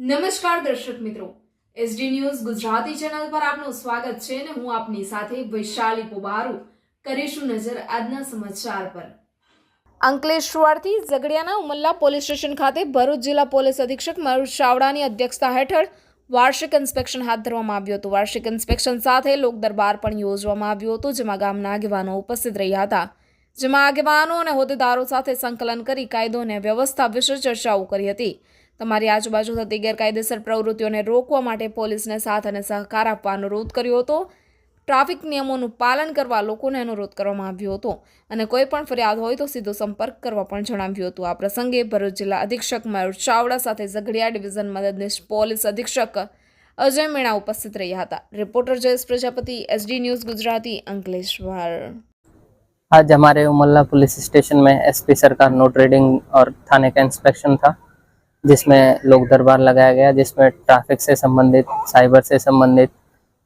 નમસ્કાર દર્શક મિત્રો, એસડી ન્યૂઝ ગુજરાતી ચેનલ પર આપનું સ્વાગત છે અને હું આપની સાથે વૈશાલી પોબારુ કરીશું નજર આજના સમાચાર પર। અંકલેશ્વરથી ઝઘડિયાના ઉમલ્લા પોલીસ સ્ટેશન ખાતે ભરૂચ જિલ્લા પોલીસ અધિક્ષક મયુર ચાવડાની અધ્યક્ષતા હેઠળ વાર્ષિક ઇન્સ્પેક્શન હાથ ધરવામાં આવ્યું હતું। વાર્ષિક ઇન્સ્પેક્શન સાથે લોક દરબાર પણ યોજવામાં આવ્યું હતું, જેમાં ગામના આગેવાનો ઉપસ્થિત રહ્યા હતા, જેમાં આગેવાનો અને હોદ્દેદારો સાથે સંકલન કરી કાયદો અને વ્યવસ્થા વિશે ચર્ચાઓ કરી હતી। તમારી આજુબાજુ થતી ગેરકાયદેસર પ્રવૃત્તિઓને રોકવા માટે પોલીસને સાથ અને સહકાર આપવા અનુરોધ કર્યો હતો। ટ્રાફિક નિયમોનું પાલન કરવા લોકોને અનુરોધ કરવામાં આવ્યો હતો અને કોઈ પણ ફરિયાદ હોય તો સીધો સંપર્ક કરવા પણ જણાવ્યું હતું। આ પ્રસંગે ભરૂચ જિલ્લા અધિક્ષક મયુર ચાવડા સાથે ઝઘડિયા ડિવિઝન મદદનીશ પોલીસ અધિક્ષક અજય મીણા ઉપસ્થિત રહ્યા હતા। Reporter Jayesh Prajapati, SD news Gujarati, Ankleshwar. आज हमारे उमल्ला पुलिस स्टेशन में एसपी सरकार नो ट्रेडिंग और थाने का इंस्पेक्शन था, जिसमें लोक दरबार लगाया गया, जिसमें ट्रैफिक से संबंधित, साइबर से संबंधित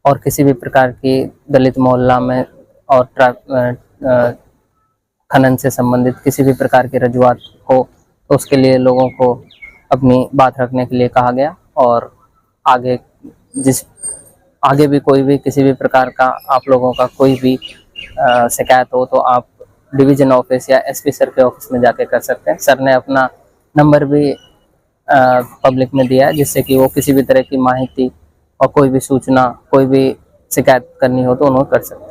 और किसी भी प्रकार की दलित मोहल्ला में और खनन से संबंधित किसी भी प्रकार की रजुआत हो तो उसके लिए लोगों को अपनी बात रखने के लिए कहा गया। और आगे भी कोई भी किसी भी प्रकार का आप लोगों का कोई भी शिकायत हो तो आप डिवीजन ऑफिस या एसपी सर के ऑफिस में जाके कर सकते हैं। सर ने अपना नंबर भी पब्लिक में दिया है, जिससे कि वो किसी भी तरह की माहिती और कोई भी सूचना, कोई भी शिकायत करनी हो तो उन्होंने कर सकते हैं।